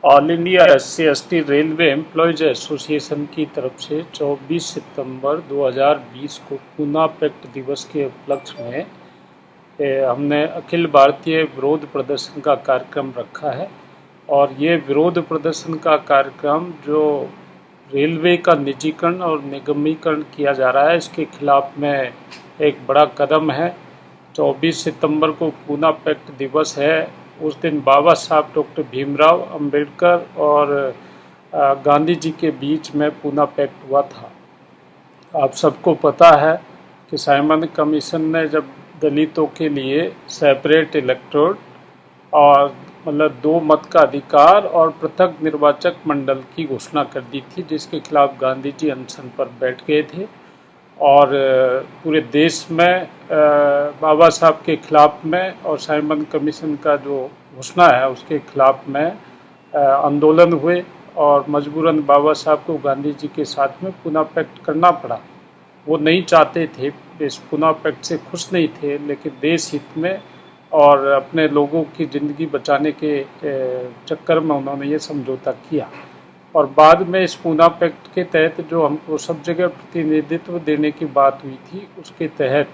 All India SC/ST railway employees association की तरफ से 24 सितंबर 2020 को पूना पैक्ट दिवस के उपलक्ष्य में हमने अखिल भारतीय विरोध प्रदर्शन का कार्यक्रम रखा है। और ये विरोध प्रदर्शन का कार्यक्रम जो रेलवे का निजीकरण और निगमीकरण किया जा रहा है, इसके खिलाफ में एक बड़ा कदम है। 24 सितंबर को पूना पैक्ट दिवस है। उस दिन बाबा साहब डॉक्टर भीमराव अंबेडकर और गांधी जी के बीच में पूना पैक्ट हुआ था। आप सबको पता है कि साइमन कमीशन ने जब दलितों के लिए सेपरेट इलेक्टोरेट और मतलब दो मत का अधिकार और पृथक निर्वाचक मंडल की घोषणा कर दी थी, जिसके खिलाफ गांधी जी अनशन पर बैठ गए थे। और पूरे देश में बाबा साहब के खिलाफ में और साइमन कमीशन का जो घोषणा है उसके खिलाफ में आंदोलन हुए और मजबूरन बाबा साहब को गांधी जी के साथ में पूना पैक्ट करना पड़ा। वो नहीं चाहते थे, इस पूना पैक्ट से खुश नहीं थे, लेकिन देश हित में और अपने लोगों की ज़िंदगी बचाने के चक्कर में उन्होंने ये समझौता किया। और बाद में इस पूना पैक्ट के तहत जो हमको सब जगह प्रतिनिधित्व देने की बात हुई थी, उसके तहत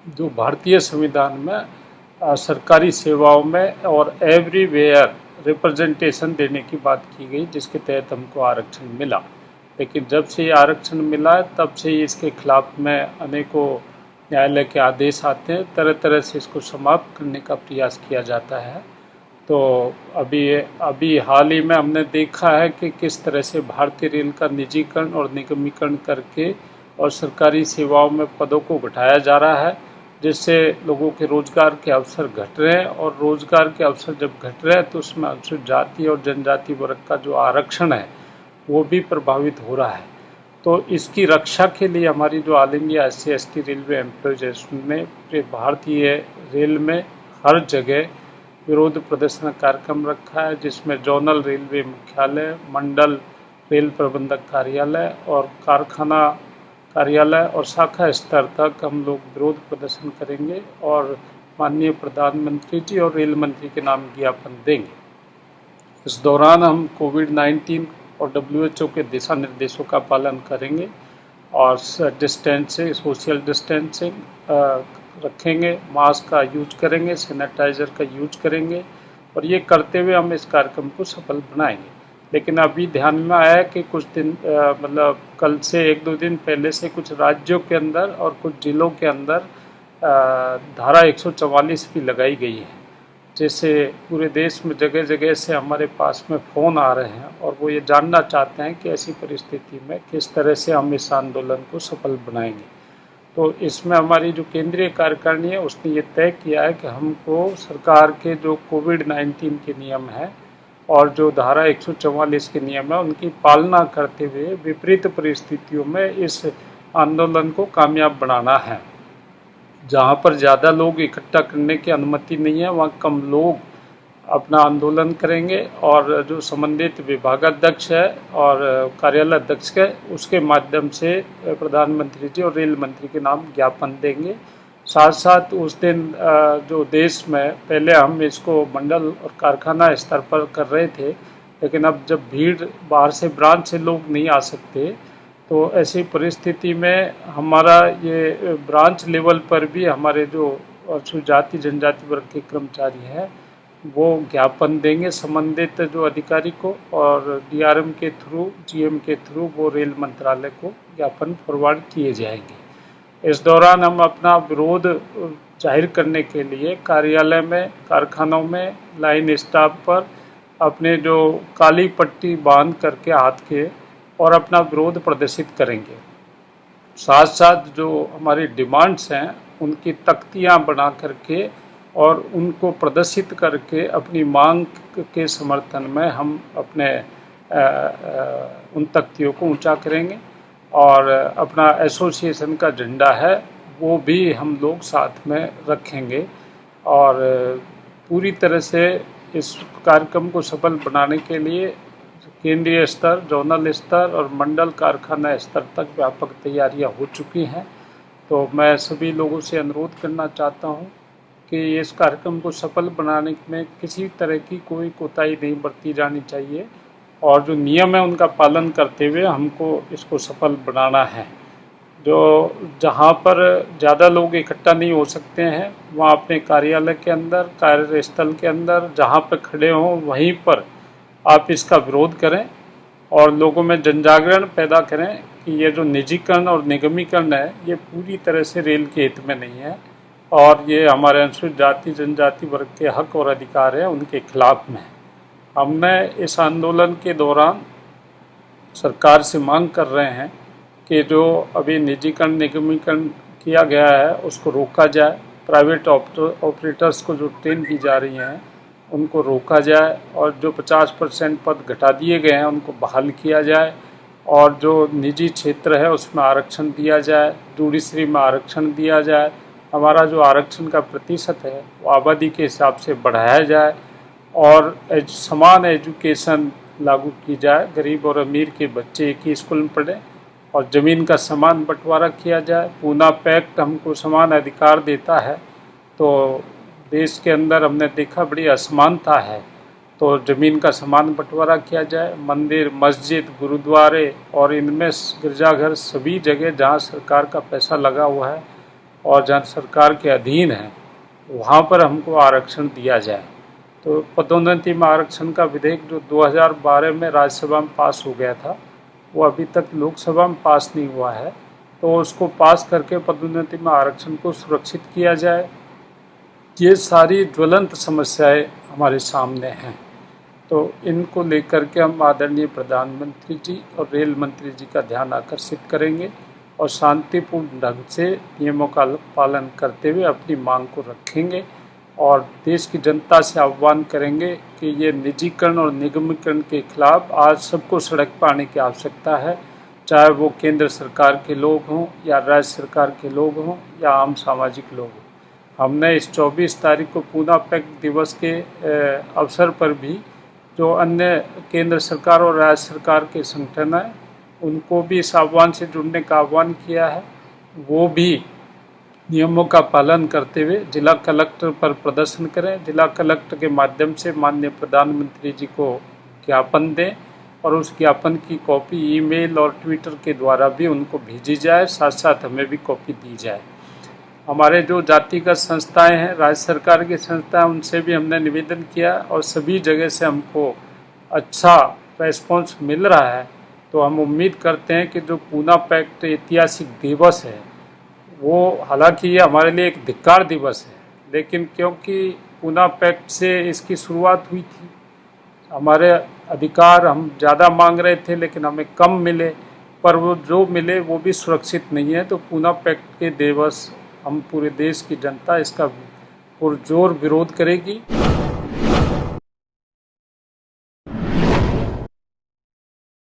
जो भारतीय संविधान में सरकारी सेवाओं में और एवरीवेयर रिप्रेजेंटेशन देने की बात की गई, जिसके तहत हमको आरक्षण मिला। लेकिन जब से ये आरक्षण मिला तब से इसके खिलाफ में अनेकों न्यायालय के आदेश आते हैं, तरह तरह से इसको समाप्त करने का प्रयास किया जाता है। तो अभी हाल ही में हमने देखा है कि किस तरह से भारतीय रेल का निजीकरण और निगमीकरण करके और सरकारी सेवाओं में पदों को घटाया जा रहा है, जिससे लोगों के रोजगार के अवसर घट रहे हैं। और रोजगार के अवसर जब घट रहे हैं तो उसमें अनुसूचित जाति और जनजाति वर्ग का जो आरक्षण है वो भी प्रभावित हो रहा है। तो इसकी रक्षा के लिए हमारी जो all India SC/ST railway employees association ने पूरे भारतीय रेल में हर जगह विरोध प्रदर्शन कार्यक्रम रखा है, जिसमें जोनल रेलवे मुख्यालय, मंडल रेल प्रबंधक कार्यालय और कारखाना कार्यालय और शाखा स्तर तक हम लोग विरोध प्रदर्शन करेंगे और माननीय प्रधानमंत्री जी और रेल मंत्री के नाम ज्ञापन देंगे। इस दौरान हम कोविड-19 और WHO के दिशा निर्देशों का पालन करेंगे और डिस्टेंसिंग, सोशल डिस्टेंसिंग रखेंगे, मास्क का यूज करेंगे, सैनिटाइज़र का यूज करेंगे और ये करते हुए हम इस कार्यक्रम को सफल बनाएंगे। लेकिन अभी ध्यान में आया है कि कुछ दिन मतलब कल से 1-2 दिन पहले से कुछ राज्यों के अंदर और कुछ जिलों के अंदर धारा 144 भी लगाई गई है, जैसे पूरे देश में जगह जगह से हमारे पास में फ़ोन आ रहे हैं और वो ये जानना चाहते हैं कि ऐसी परिस्थिति में किस तरह से हम इस आंदोलन को सफल बनाएंगे। तो इसमें हमारी जो केंद्रीय कार्यकारिणी है उसने ये तय किया है कि हमको सरकार के जो कोविड-19 के नियम हैं और जो धारा 144 के नियम है उनकी पालना करते हुए विपरीत परिस्थितियों में इस आंदोलन को कामयाब बनाना है। जहाँ पर ज़्यादा लोग इकट्ठा करने की अनुमति नहीं है वहाँ कम लोग अपना आंदोलन करेंगे और जो संबंधित विभागाध्यक्ष है और कार्यालय अध्यक्ष है उसके माध्यम से प्रधानमंत्री जी और रेल मंत्री के नाम ज्ञापन देंगे। साथ साथ उस दिन जो देश में पहले हम इसको मंडल और कारखाना स्तर पर कर रहे थे, लेकिन अब जब भीड़ बाहर से ब्रांच से लोग नहीं आ सकते तो ऐसी परिस्थिति में हमारा ये ब्रांच लेवल पर भी हमारे जो अनुसूचित जाति जनजाति वर्ग के कर्मचारी हैं वो ज्ञापन देंगे संबंधित जो अधिकारी को और DRM के थ्रू, GM के थ्रू वो रेल मंत्रालय को ज्ञापन फॉरवर्ड किए जाएंगे। इस दौरान हम अपना विरोध जाहिर करने के लिए कार्यालय में, कारखानों में, लाइन स्टाफ पर अपने जो काली पट्टी बांध करके हाथ के और अपना विरोध प्रदर्शित करेंगे। साथ साथ जो हमारी डिमांड्स हैं उनकी तख्तियां बना करके और उनको प्रदर्शित करके अपनी मांग के समर्थन में हम अपने उन तख्तियों को ऊंचा करेंगे और अपना एसोसिएशन का झंडा है वो भी हम लोग साथ में रखेंगे। और पूरी तरह से इस कार्यक्रम को सफल बनाने के लिए केंद्रीय स्तर, जोनल स्तर और मंडल कारखाना स्तर तक व्यापक तैयारियां हो चुकी हैं। तो मैं सभी लोगों से अनुरोध करना चाहता हूं कि इस कार्यक्रम को सफल बनाने में किसी तरह की कोई कोताही नहीं बरती जानी चाहिए और जो नियम है उनका पालन करते हुए हमको इसको सफल बनाना है। जो जहाँ पर ज़्यादा लोग इकट्ठा नहीं हो सकते हैं वहाँ अपने कार्यालय के अंदर, कार्यस्थल के अंदर जहाँ पर खड़े हों वहीं पर आप इसका विरोध करें और लोगों में जनजागरण पैदा करें कि ये जो निजीकरण और निगमीकरण है ये पूरी तरह से रेल के हित में नहीं है और ये हमारे अनुसूचित जाति जनजाति वर्ग के हक और अधिकार है उनके खिलाफ में। हमने इस आंदोलन के दौरान सरकार से मांग कर रहे हैं कि जो अभी निजीकरण निगमीकरण किया गया है उसको रोका जाए, प्राइवेट ऑपरेटर्स को जो ट्रेन की जा रही हैं उनको रोका जाए और जो 50% पद घटा दिए गए हैं उनको बहाल किया जाए और जो निजी क्षेत्र है उसमें आरक्षण दिया जाए, जुडिशरी में आरक्षण दिया जाए, हमारा जो आरक्षण का प्रतिशत है वो आबादी के हिसाब से बढ़ाया जाए और समान एजुकेशन लागू की जाए, गरीब और अमीर के बच्चे एक ही स्कूल में पढ़ें और ज़मीन का समान बंटवारा किया जाए। पूना पैक्ट हमको समान अधिकार देता है, तो देश के अंदर हमने देखा बड़ी असमानता है, तो ज़मीन का समान बंटवारा किया जाए। मंदिर, मस्जिद, गुरुद्वारे और इनमें गिरजाघर सभी जगह जहाँ सरकार का पैसा लगा हुआ है और जहाँ सरकार के अधीन है वहाँ पर हमको आरक्षण दिया जाए। तो पदोन्नति में आरक्षण का विधेयक जो 2012 में राज्यसभा में पास हो गया था वो अभी तक लोकसभा में पास नहीं हुआ है, तो उसको पास करके पदोन्नति में आरक्षण को सुरक्षित किया जाए। ये सारी ज्वलंत समस्याएं हमारे सामने हैं, तो इनको लेकर के हम आदरणीय प्रधानमंत्री जी और रेल मंत्री जी का ध्यान आकर्षित करेंगे और शांतिपूर्ण ढंग से नियमों का पालन करते हुए अपनी मांग को रखेंगे और देश की जनता से आह्वान करेंगे कि ये निजीकरण और निगमीकरण के खिलाफ आज सबको सड़क पर आने की आवश्यकता है, चाहे वो केंद्र सरकार के लोग हों या राज्य सरकार के लोग हों या आम सामाजिक लोग हों। हमने इस 24 तारीख को पूना पैक्ट दिवस के अवसर पर भी जो अन्य केंद्र सरकार और राज्य सरकार के संगठन हैं उनको भी इस आह्वान से जुड़ने का आह्वान किया है। वो भी नियमों का पालन करते हुए जिला कलेक्टर पर प्रदर्शन करें, जिला कलेक्टर के माध्यम से माननीय प्रधानमंत्री जी को ज्ञापन दें और उस ज्ञापन की कॉपी ईमेल और ट्विटर के द्वारा भी उनको भेजी जाए, साथ साथ हमें भी कॉपी दी जाए। हमारे जो जातिगत संस्थाएं हैं, राज्य सरकार की संस्थाएं, उनसे भी हमने निवेदन किया और सभी जगह से हमको अच्छा रेस्पॉन्स मिल रहा है। तो हम उम्मीद करते हैं कि जो पूना पैक्ट ऐतिहासिक दिवस है वो हालांकि ये हमारे लिए एक धिक्कार दिवस है, लेकिन क्योंकि पूना पैक्ट से इसकी शुरुआत हुई थी, हमारे अधिकार हम ज़्यादा मांग रहे थे लेकिन हमें कम मिले, पर वो जो मिले वो भी सुरक्षित नहीं है। तो पूना पैक्ट के दिवस हम पूरे देश की जनता इसका पुरजोर विरोध करेगी।